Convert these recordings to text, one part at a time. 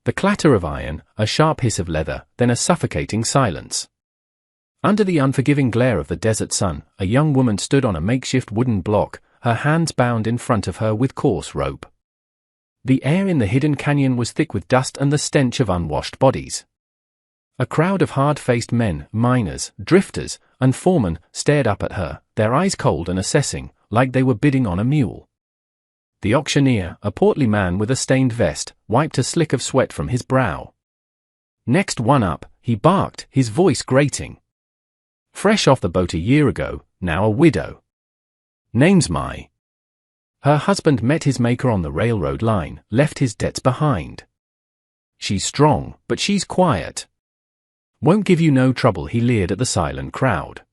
The clatter of iron, a sharp hiss of leather, then a suffocating silence. Under the unforgiving glare of the desert sun, a young woman stood on a makeshift wooden block, her hands bound in front of her with coarse rope. The air in the hidden canyon was thick with dust and the stench of unwashed bodies. A crowd of hard-faced men, miners, drifters, and foremen stared up at her, their eyes cold and assessing, like they were bidding on a mule. The auctioneer, a portly man with a stained vest, wiped a slick of sweat from his brow. "Next one up," he barked, his voice grating. Fresh off the boat a year ago, now a widow. Name's Mai. Her husband met his maker on the railroad line, left his debts behind. She's strong, but she's quiet. Won't give you no trouble, he leered at the silent crowd.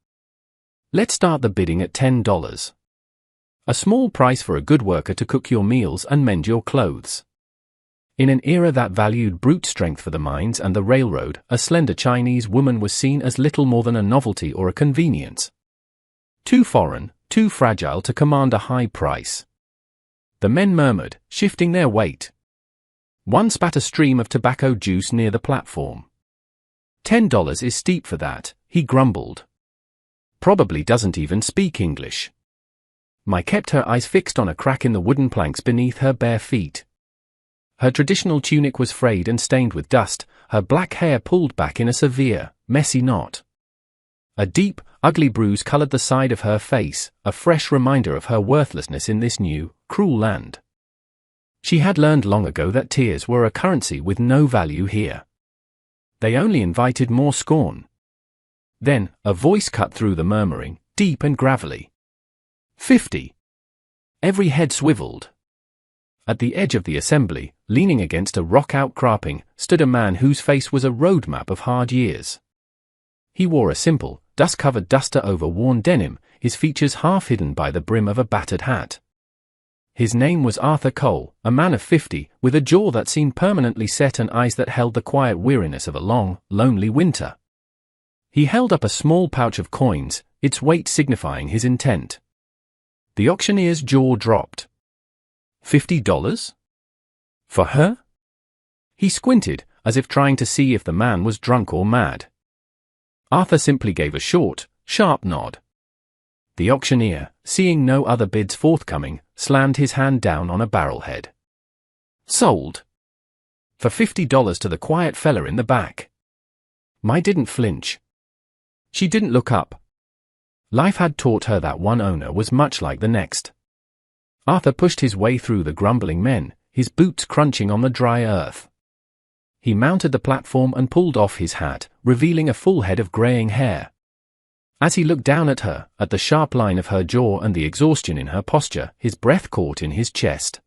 Let's start the bidding at $10. A small price for a good worker to cook your meals and mend your clothes. In an era that valued brute strength for the mines and the railroad, a slender Chinese woman was seen as little more than a novelty or a convenience. Too foreign, too fragile to command a high price. The men murmured, shifting their weight. One spat a stream of tobacco juice near the platform. $10 is steep for that, he grumbled. Probably doesn't even speak English. Mai kept her eyes fixed on a crack in the wooden planks beneath her bare feet. Her traditional tunic was frayed and stained with dust, her black hair pulled back in a severe, messy knot. A deep, ugly bruise colored the side of her face, a fresh reminder of her worthlessness in this new, cruel land. She had learned long ago that tears were a currency with no value here. They only invited more scorn. Then, a voice cut through the murmuring, deep and gravelly. 50. Every head swiveled. At the edge of the assembly, leaning against a rock outcropping, stood a man whose face was a roadmap of hard years. He wore a simple, dust-covered duster over worn denim, his features half hidden by the brim of a battered hat. His name was Arthur Cole, a man of 50, with a jaw that seemed permanently set and eyes that held the quiet weariness of a long, lonely winter. He held up a small pouch of coins, its weight signifying his intent. The auctioneer's jaw dropped. $50? For her? He squinted, as if trying to see if the man was drunk or mad. Arthur simply gave a short, sharp nod. The auctioneer, seeing no other bids forthcoming, slammed his hand down on a barrelhead. Sold. For $50 to the quiet fella in the back. Mai didn't flinch. She didn't look up. Life had taught her that one owner was much like the next. Arthur pushed his way through the grumbling men, his boots crunching on the dry earth. He mounted the platform and pulled off his hat, revealing a full head of graying hair. As he looked down at her, at the sharp line of her jaw and the exhaustion in her posture, his breath caught in his chest.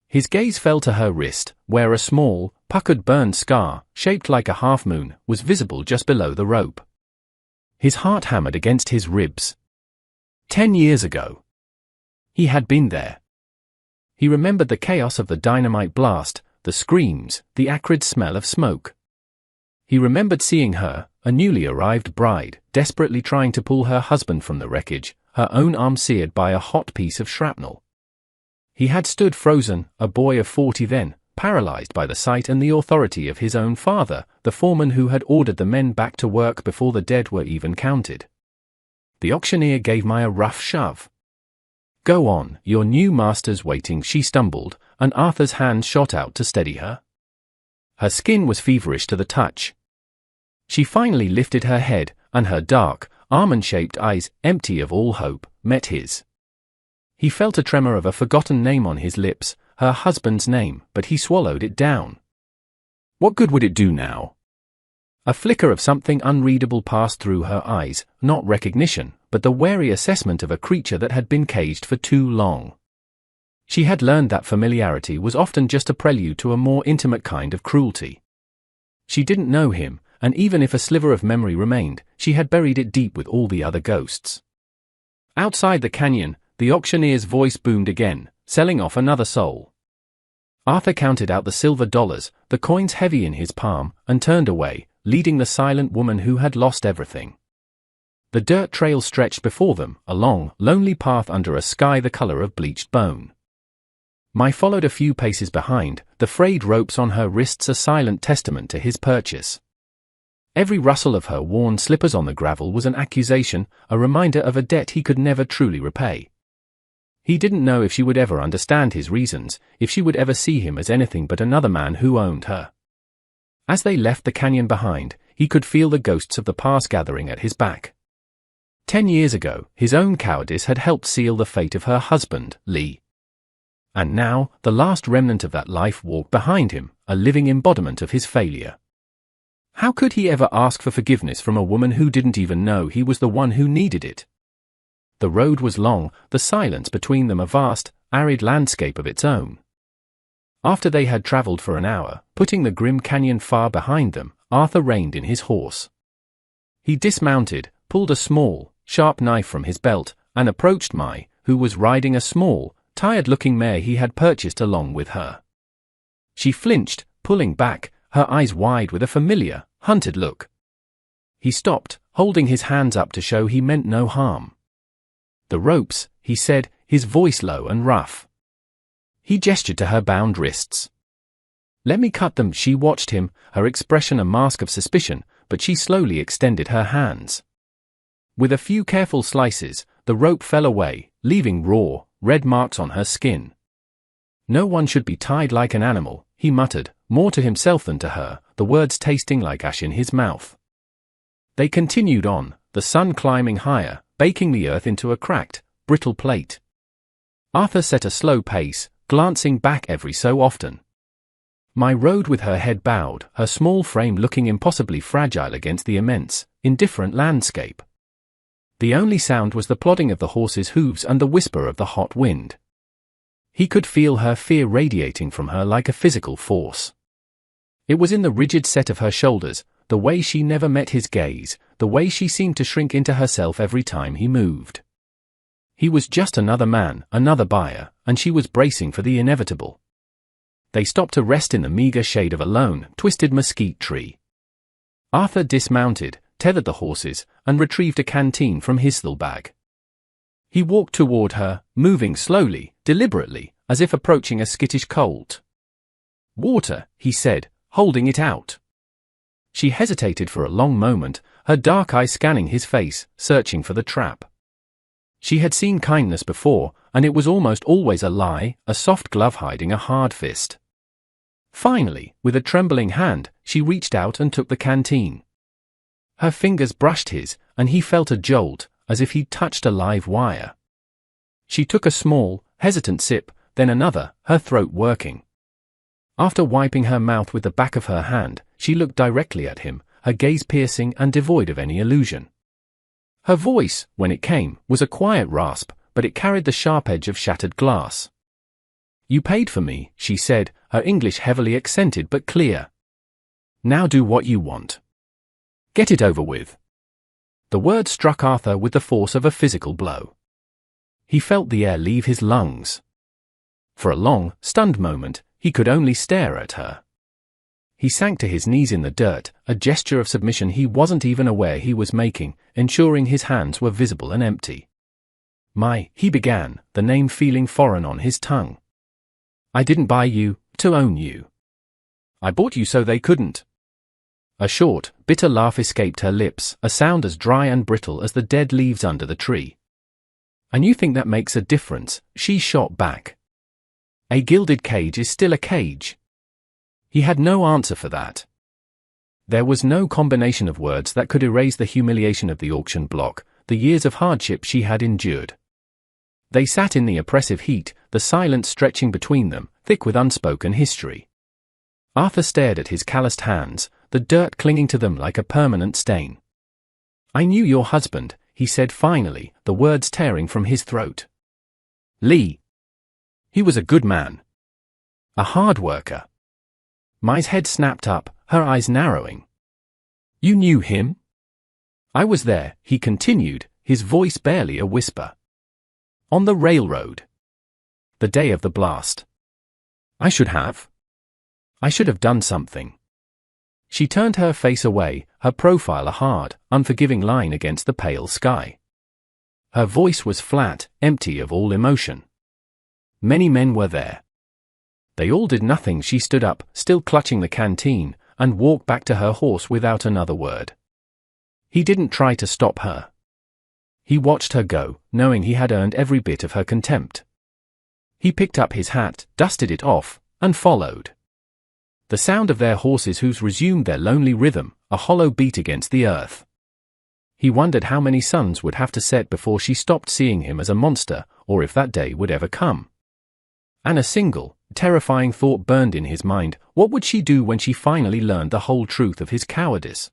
His gaze fell to her wrist, where a small, puckered burn scar, shaped like a half-moon, was visible just below the rope. His heart hammered against his ribs. 10 years ago. He had been there. He remembered the chaos of the dynamite blast, the screams, the acrid smell of smoke. He remembered seeing her, a newly arrived bride, desperately trying to pull her husband from the wreckage, her own arm seared by a hot piece of shrapnel. He had stood frozen, a boy of 40 then, paralyzed by the sight and the authority of his own father, the foreman who had ordered the men back to work before the dead were even counted. The auctioneer gave Mai a rough shove. Go on, your new master's waiting, she stumbled, and Arthur's hand shot out to steady her. Her skin was feverish to the touch. She finally lifted her head, and her dark, almond-shaped eyes, empty of all hope, met his. He felt a tremor of a forgotten name on his lips, her husband's name, but he swallowed it down. What good would it do now? A flicker of something unreadable passed through her eyes, not recognition, but the wary assessment of a creature that had been caged for too long. She had learned that familiarity was often just a prelude to a more intimate kind of cruelty. She didn't know him, and even if a sliver of memory remained, she had buried it deep with all the other ghosts. Outside the canyon, the auctioneer's voice boomed again, selling off another soul. Arthur counted out the silver dollars, the coins heavy in his palm, and turned away, leading the silent woman who had lost everything. The dirt trail stretched before them, a long, lonely path under a sky the color of bleached bone. Mai followed a few paces behind, the frayed ropes on her wrists a silent testament to his purchase. Every rustle of her worn slippers on the gravel was an accusation, a reminder of a debt he could never truly repay. He didn't know if she would ever understand his reasons, if she would ever see him as anything but another man who owned her. As they left the canyon behind, he could feel the ghosts of the past gathering at his back. 10 years ago, his own cowardice had helped seal the fate of her husband, Lee. And now, the last remnant of that life walked behind him, a living embodiment of his failure. How could he ever ask for forgiveness from a woman who didn't even know he was the one who needed it? The road was long, the silence between them a vast, arid landscape of its own. After they had traveled for an hour, putting the grim canyon far behind them, Arthur reined in his horse. He dismounted, pulled a small, sharp knife from his belt, and approached Mai, who was riding a small, tired-looking mare he had purchased along with her. She flinched, pulling back, her eyes wide with a familiar, hunted look. He stopped, holding his hands up to show he meant no harm. "The ropes," he said, his voice low and rough. He gestured to her bound wrists. "Let me cut them." She watched him, her expression a mask of suspicion, but she slowly extended her hands. With a few careful slices, the rope fell away, leaving raw, red marks on her skin. "No one should be tied like an animal," he muttered, more to himself than to her, the words tasting like ash in his mouth. They continued on, the sun climbing higher, baking the earth into a cracked, brittle plate. Arthur set a slow pace, glancing back every so often. Mai rode with her head bowed, her small frame looking impossibly fragile against the immense, indifferent landscape. The only sound was the plodding of the horse's hooves and the whisper of the hot wind. He could feel her fear radiating from her like a physical force. It was in the rigid set of her shoulders, the way she never met his gaze, the way she seemed to shrink into herself every time he moved. He was just another man, another buyer, and she was bracing for the inevitable. They stopped to rest in the meager shade of a lone, twisted mesquite tree. Arthur dismounted, tethered the horses, and retrieved a canteen from his saddlebag. He walked toward her, moving slowly, deliberately, as if approaching a skittish colt. "Water," he said, holding it out. She hesitated for a long moment, her dark eyes scanning his face, searching for the trap. She had seen kindness before, and it was almost always a lie, a soft glove hiding a hard fist. Finally, with a trembling hand, she reached out and took the canteen. Her fingers brushed his, and he felt a jolt, as if he'd touched a live wire. She took a small, hesitant sip, then another, her throat working. After wiping her mouth with the back of her hand, she looked directly at him, her gaze piercing and devoid of any illusion. Her voice, when it came, was a quiet rasp, but it carried the sharp edge of shattered glass. "You paid for me," she said, her English heavily accented but clear. "Now do what you want. Get it over with." The word struck Arthur with the force of a physical blow. He felt the air leave his lungs. For a long, stunned moment, he could only stare at her. He sank to his knees in the dirt, a gesture of submission he wasn't even aware he was making, ensuring his hands were visible and empty. "Mai," he began, the name feeling foreign on his tongue. "I didn't buy you to own you. I bought you so they couldn't." A short, bitter laugh escaped her lips, a sound as dry and brittle as the dead leaves under the tree. "And you think that makes a difference?" she shot back. "A gilded cage is still a cage." He had no answer for that. There was no combination of words that could erase the humiliation of the auction block, the years of hardship she had endured. They sat in the oppressive heat, the silence stretching between them, thick with unspoken history. Arthur stared at his calloused hands, the dirt clinging to them like a permanent stain. "I knew your husband," he said finally, the words tearing from his throat. "Lee. He was a good man. A hard worker." Mai's head snapped up, her eyes narrowing. "You knew him?" "I was there," he continued, his voice barely a whisper. "On the railroad. The day of the blast. I should have done something." She turned her face away, her profile a hard, unforgiving line against the pale sky. Her voice was flat, empty of all emotion. "Many men were there. They all did nothing. She stood up, still clutching the canteen, and walked back to her horse without another word. He didn't try to stop her. He watched her go, knowing he had earned every bit of her contempt. He picked up his hat, dusted it off, and followed. The sound of their horses' hooves resumed their lonely rhythm, a hollow beat against the earth. He wondered how many suns would have to set before she stopped seeing him as a monster, or if that day would ever come. And a single, terrifying thought burned in his mind: what would she do when she finally learned the whole truth of his cowardice?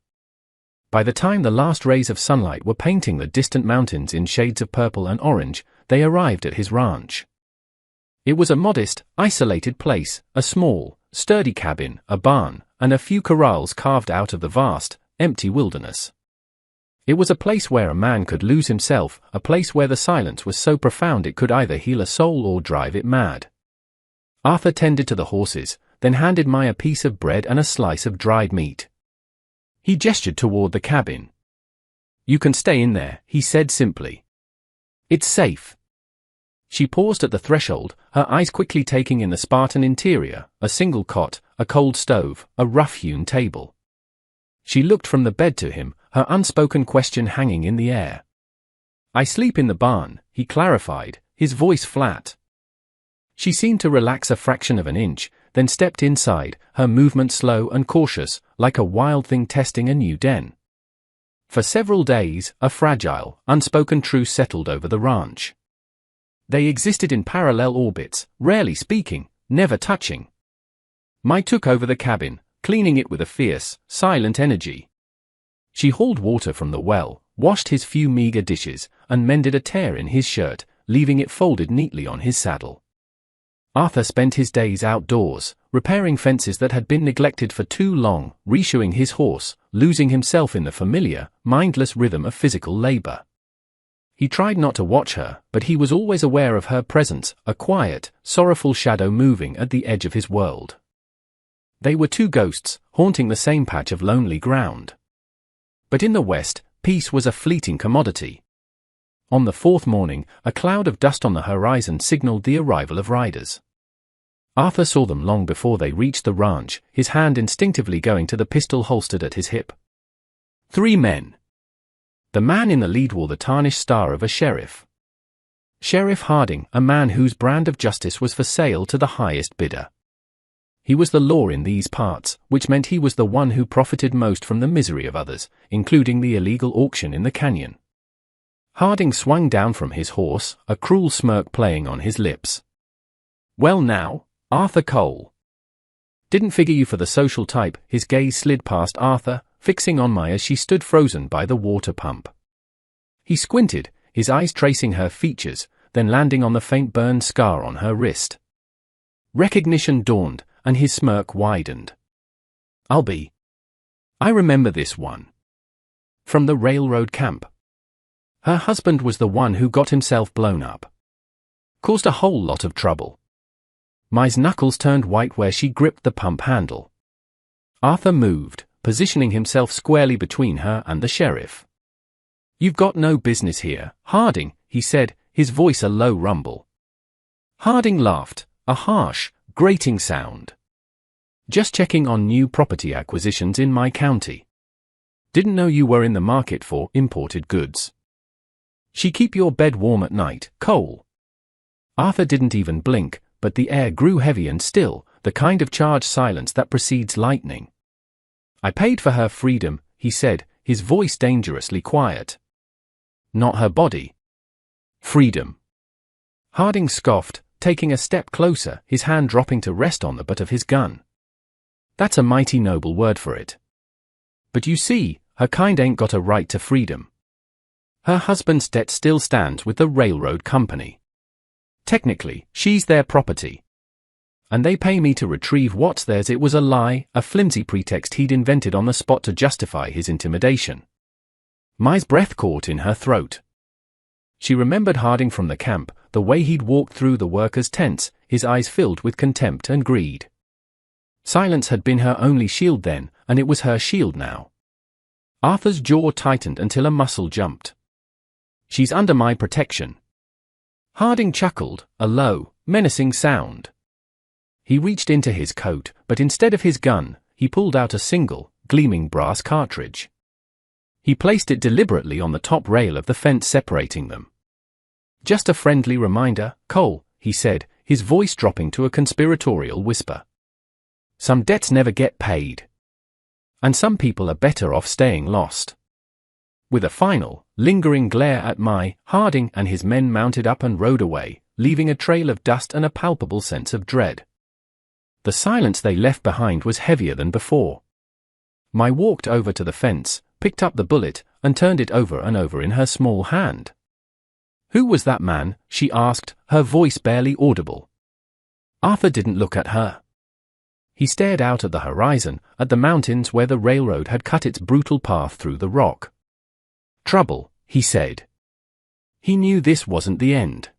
By the time the last rays of sunlight were painting the distant mountains in shades of purple and orange, they arrived at his ranch. It was a modest, isolated place, a small, sturdy cabin, a barn, and a few corrals carved out of the vast, empty wilderness. It was a place where a man could lose himself, a place where the silence was so profound it could either heal a soul or drive it mad. Arthur tended to the horses, then handed Mai a piece of bread and a slice of dried meat. He gestured toward the cabin. "You can stay in there," he said simply. "It's safe." She paused at the threshold, her eyes quickly taking in the Spartan interior: a single cot, a cold stove, a rough-hewn table. She looked from the bed to him, her unspoken question hanging in the air. "I sleep in the barn," he clarified, his voice flat. She seemed to relax a fraction of an inch, then stepped inside, her movement slow and cautious, like a wild thing testing a new den. For several days, a fragile, unspoken truce settled over the ranch. They existed in parallel orbits, rarely speaking, never touching. Mai took over the cabin, cleaning it with a fierce, silent energy. She hauled water from the well, washed his few meager dishes, and mended a tear in his shirt, leaving it folded neatly on his saddle. Arthur spent his days outdoors, repairing fences that had been neglected for too long, reshoeing his horse, losing himself in the familiar, mindless rhythm of physical labor. He tried not to watch her, but he was always aware of her presence, a quiet, sorrowful shadow moving at the edge of his world. They were two ghosts, haunting the same patch of lonely ground. But in the west, peace was a fleeting commodity. On the fourth morning, a cloud of dust on the horizon signaled the arrival of riders. Arthur saw them long before they reached the ranch, his hand instinctively going to the pistol holstered at his hip. 3 men. The man in the lead wore the tarnished star of a sheriff. Sheriff Harding, a man whose brand of justice was for sale to the highest bidder. He was the law in these parts, which meant he was the one who profited most from the misery of others, including the illegal auction in the canyon. Harding swung down from his horse, a cruel smirk playing on his lips. "Well now, Arthur Cole. Didn't figure you for the social type." His gaze slid past Arthur, fixing on Mai as she stood frozen by the water pump. He squinted, his eyes tracing her features, then landing on the faint burn scar on her wrist. Recognition dawned, and his smirk widened. I remember this one. From the railroad camp. Her husband was the one who got himself blown up. Caused a whole lot of trouble." Mai's knuckles turned white where she gripped the pump handle. Arthur moved, positioning himself squarely between her and the sheriff. "You've got no business here, Harding," he said, his voice a low rumble. Harding laughed, a harsh, grating sound. "Just checking on new property acquisitions in my county. Didn't know you were in the market for imported goods. She keep your bed warm at night, Cole?" Arthur didn't even blink, but the air grew heavy and still, the kind of charged silence that precedes lightning. "I paid for her freedom," he said, his voice dangerously quiet. "Not her body." "Freedom." Harding scoffed, taking a step closer, his hand dropping to rest on the butt of his gun. "That's a mighty noble word for it. But you see, her kind ain't got a right to freedom. Her husband's debt still stands with the railroad company. Technically, she's their property. And they pay me to retrieve what's theirs." It was a lie, a flimsy pretext he'd invented on the spot to justify his intimidation. Mai's breath caught in her throat. She remembered Harding from the camp, the way he'd walked through the workers' tents, his eyes filled with contempt and greed. Silence had been her only shield then, and it was her shield now. Arthur's jaw tightened until a muscle jumped. "She's under my protection." Harding chuckled, a low, menacing sound. He reached into his coat, but instead of his gun, he pulled out a single, gleaming brass cartridge. He placed it deliberately on the top rail of the fence separating them. "Just a friendly reminder, Cole," he said, his voice dropping to a conspiratorial whisper. "Some debts never get paid. And some people are better off staying lost." With a final, lingering glare at Harding and his men mounted up and rode away, leaving a trail of dust and a palpable sense of dread. The silence they left behind was heavier than before. Mai walked over to the fence, picked up the bullet, and turned it over and over in her small hand. "Who was that man?" she asked, her voice barely audible. Arthur didn't look at her. He stared out at the horizon, at the mountains where the railroad had cut its brutal path through the rock. "Trouble," he said. He knew this wasn't the end.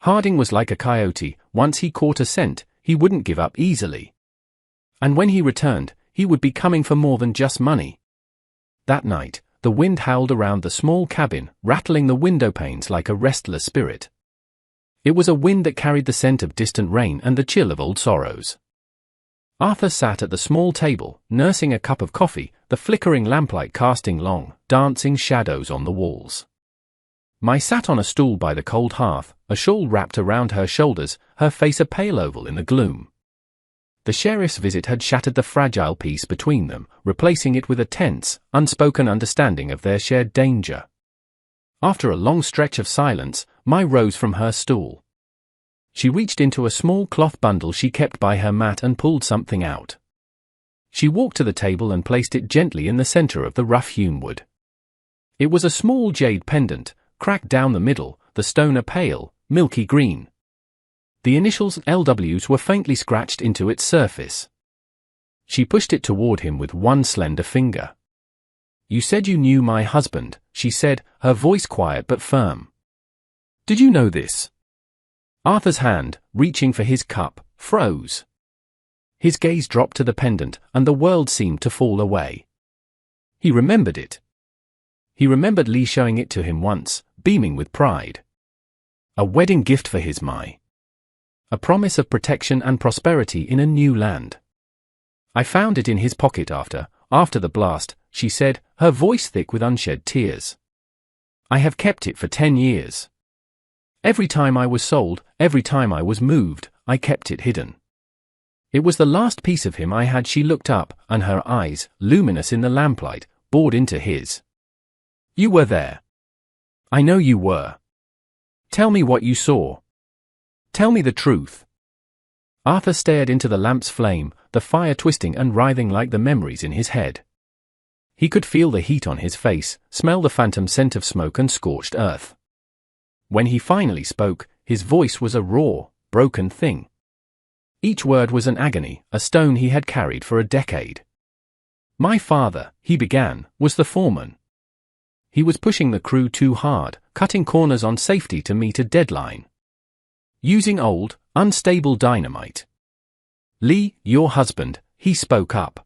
Harding was like a coyote. Once he caught a scent, he wouldn't give up easily. And when he returned, he would be coming for more than just money. That night, the wind howled around the small cabin, rattling the window panes like a restless spirit. It was a wind that carried the scent of distant rain and the chill of old sorrows. Arthur sat at the small table, nursing a cup of coffee, the flickering lamplight casting long, dancing shadows on the walls. Mai sat on a stool by the cold hearth, a shawl wrapped around her shoulders, her face a pale oval in the gloom. The sheriff's visit had shattered the fragile peace between them, replacing it with a tense, unspoken understanding of their shared danger. After a long stretch of silence, Mai rose from her stool. She reached into a small cloth bundle she kept by her mat and pulled something out. She walked to the table and placed it gently in the center of the rough-hewn wood. It was a small jade pendant, cracked down the middle, the stone a pale, milky green. The initials LWs were faintly scratched into its surface. She pushed it toward him with one slender finger. "You said you knew my husband," she said, her voice quiet but firm. "Did you know this?" Arthur's hand, reaching for his cup, froze. His gaze dropped to the pendant, and the world seemed to fall away. He remembered it. He remembered Lee showing it to him once, beaming with pride. A wedding gift for his Mai. A promise of protection and prosperity in a new land. "I found it in his pocket after the blast," she said, her voice thick with unshed tears. "I have kept it for 10 years. Every time I was sold, every time I was moved, I kept it hidden. It was the last piece of him I had." She looked up, and her eyes, luminous in the lamplight, bored into his. "You were there. I know you were. Tell me what you saw. Tell me the truth." Arthur stared into the lamp's flame, the fire twisting and writhing like the memories in his head. He could feel the heat on his face, smell the phantom scent of smoke and scorched earth. When he finally spoke, his voice was a raw, broken thing. Each word was an agony, a stone he had carried for a decade. "My father," he began, "was the foreman. He was pushing the crew too hard, cutting corners on safety to meet a deadline. Using old, unstable dynamite. Lee, your husband," he spoke up.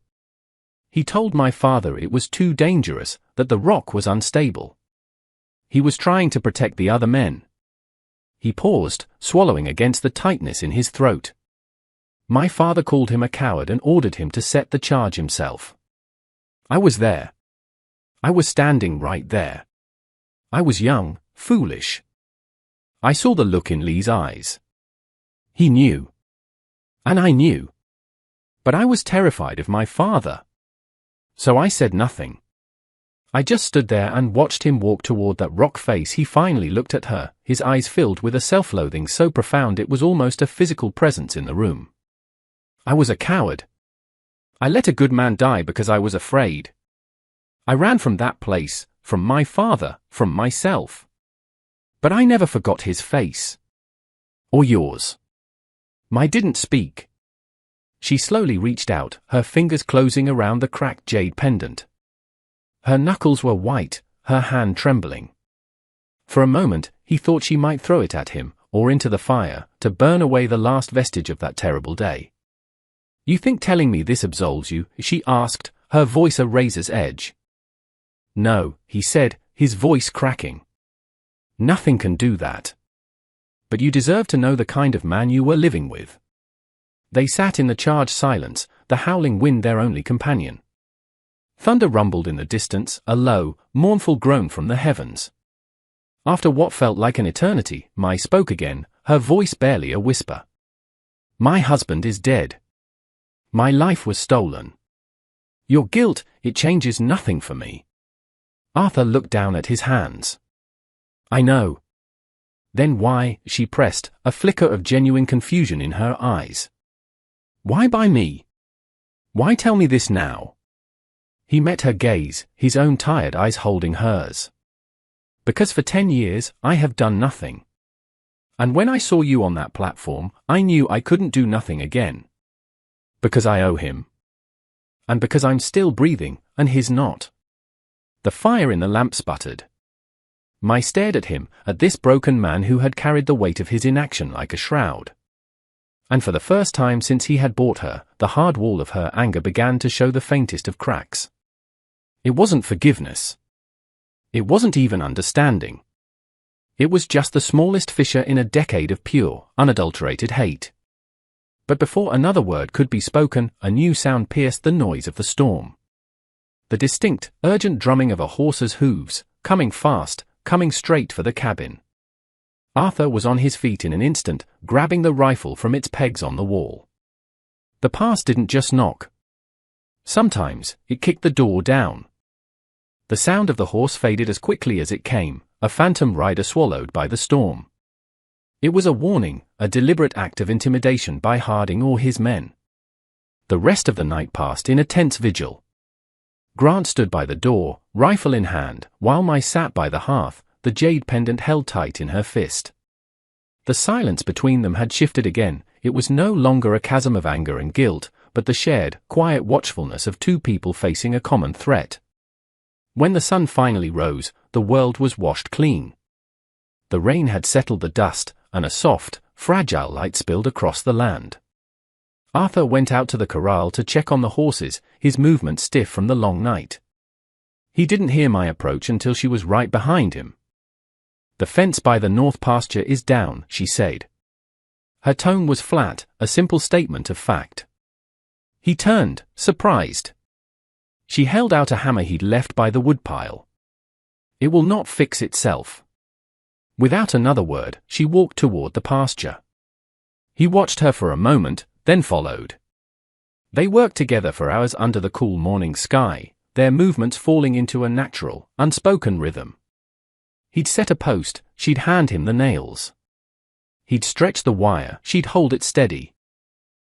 "He told my father it was too dangerous, that the rock was unstable. He was trying to protect the other men." He paused, swallowing against the tightness in his throat. "My father called him a coward and ordered him to set the charge himself. I was there. I was standing right there. I was young, foolish. I saw the look in Lee's eyes. He knew. And I knew. But I was terrified of my father. So I said nothing. I just stood there and watched him walk toward that rock face." He finally looked at her, his eyes filled with a self-loathing so profound it was almost a physical presence in the room. "I was a coward. I let a good man die because I was afraid. I ran from that place, from my father, from myself. But I never forgot his face. Or yours." Mai didn't speak. She slowly reached out, her fingers closing around the cracked jade pendant. Her knuckles were white, her hand trembling. For a moment, he thought she might throw it at him, or into the fire, to burn away the last vestige of that terrible day. "You think telling me this absolves you?" she asked, her voice a razor's edge. "No," he said, his voice cracking. "Nothing can do that. But you deserve to know the kind of man you were living with. They sat in the charged silence, the howling wind their only companion. Thunder rumbled in the distance, a low, mournful groan from the heavens. After what felt like an eternity, Mai spoke again, her voice barely a whisper. "My husband is dead. My life was stolen. Your guilt, it changes nothing for me." Arthur looked down at his hands. "I know." "Then why?" she pressed, a flicker of genuine confusion in her eyes. "Why by me? Why tell me this now?" He met her gaze, his own tired eyes holding hers. "Because for 10 years, I have done nothing. And when I saw you on that platform, I knew I couldn't do nothing again. Because I owe him. And because I'm still breathing, and he's not." The fire in the lamp sputtered. Mai stared at him, at this broken man who had carried the weight of his inaction like a shroud. And for the first time since he had bought her, the hard wall of her anger began to show the faintest of cracks. It wasn't forgiveness. It wasn't even understanding. It was just the smallest fissure in a decade of pure, unadulterated hate. But before another word could be spoken, a new sound pierced the noise of the storm. The distinct, urgent drumming of a horse's hooves, coming fast, coming straight for the cabin. Arthur was on his feet in an instant, grabbing the rifle from its pegs on the wall. The past didn't just knock. Sometimes, it kicked the door down. The sound of the horse faded as quickly as it came, a phantom rider swallowed by the storm. It was a warning, a deliberate act of intimidation by Harding or his men. The rest of the night passed in a tense vigil. Grant stood by the door, rifle in hand, while Mai sat by the hearth, the jade pendant held tight in her fist. The silence between them had shifted again. It was no longer a chasm of anger and guilt, but the shared, quiet watchfulness of two people facing a common threat. When the sun finally rose, the world was washed clean. The rain had settled the dust, and a soft, fragile light spilled across the land. Arthur went out to the corral to check on the horses, his movements stiff from the long night. He didn't hear Mai approach until she was right behind him. "The fence by the north pasture is down," she said. Her tone was flat, a simple statement of fact. He turned, surprised. She held out a hammer he'd left by the woodpile. "It will not fix itself." Without another word, she walked toward the pasture. He watched her for a moment, then followed. They worked together for hours under the cool morning sky, their movements falling into a natural, unspoken rhythm. He'd set a post, she'd hand him the nails. He'd stretch the wire, she'd hold it steady.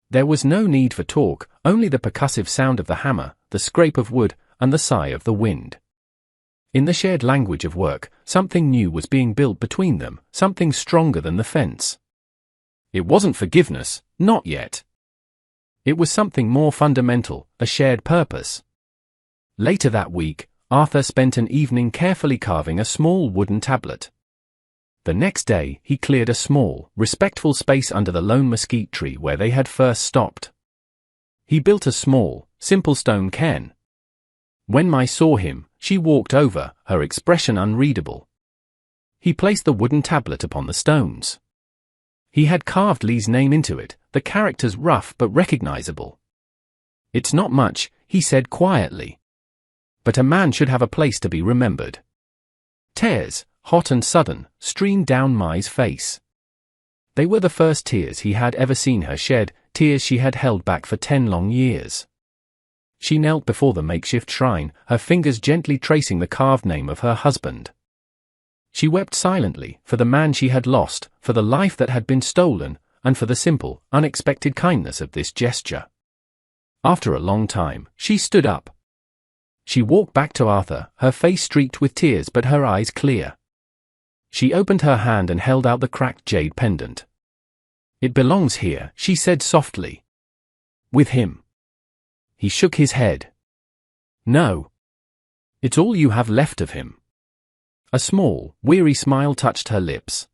There was no need for talk, only the percussive sound of the hammer, the scrape of wood, and the sigh of the wind. In the shared language of work, something new was being built between them, something stronger than the fence. It wasn't forgiveness, not yet. It was something more fundamental, a shared purpose. Later that week, Arthur spent an evening carefully carving a small wooden tablet. The next day, he cleared a small, respectful space under the lone mesquite tree where they had first stopped. He built a small, simple stone cairn. When Mai saw him, she walked over, her expression unreadable. He placed the wooden tablet upon the stones. He had carved Lee's name into it, the characters rough but recognizable. "It's not much," he said quietly. "But a man should have a place to be remembered." Tears, hot and sudden, streamed down Mai's face. They were the first tears he had ever seen her shed, tears she had held back for 10 long years. She knelt before the makeshift shrine, her fingers gently tracing the carved name of her husband. She wept silently, for the man she had lost, for the life that had been stolen, and for the simple, unexpected kindness of this gesture. After a long time, she stood up. She walked back to Arthur, her face streaked with tears but her eyes clear. She opened her hand and held out the cracked jade pendant. "It belongs here," she said softly. "With him." He shook his head. "No. It's all you have left of him." A small, weary smile touched her lips.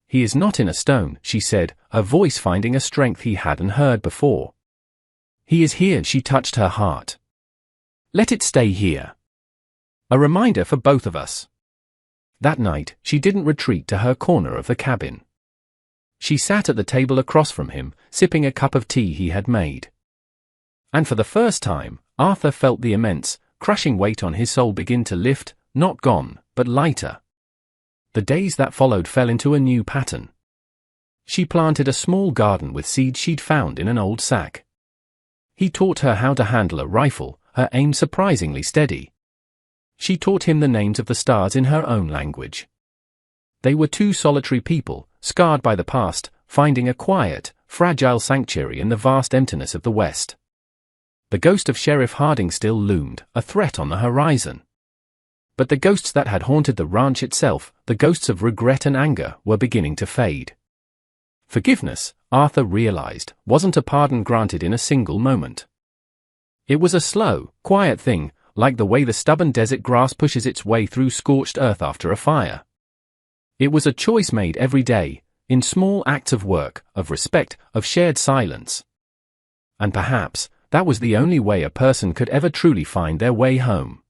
"He is not in a stone," she said, her voice finding a strength he hadn't heard before. "He is here," she touched her heart. "Let it stay here. A reminder for both of us." That night, she didn't retreat to her corner of the cabin. She sat at the table across from him, sipping a cup of tea he had made. And for the first time, Arthur felt the immense, crushing weight on his soul begin to lift, not gone, but lighter. The days that followed fell into a new pattern. She planted a small garden with seeds she'd found in an old sack. He taught her how to handle a rifle, her aim surprisingly steady. She taught him the names of the stars in her own language. They were two solitary people, scarred by the past, finding a quiet, fragile sanctuary in the vast emptiness of the West. The ghost of Sheriff Harding still loomed, a threat on the horizon. But the ghosts that had haunted the ranch itself, the ghosts of regret and anger, were beginning to fade. Forgiveness, Arthur realized, wasn't a pardon granted in a single moment. It was a slow, quiet thing, like the way the stubborn desert grass pushes its way through scorched earth after a fire. It was a choice made every day, in small acts of work, of respect, of shared silence. And perhaps, that was the only way a person could ever truly find their way home.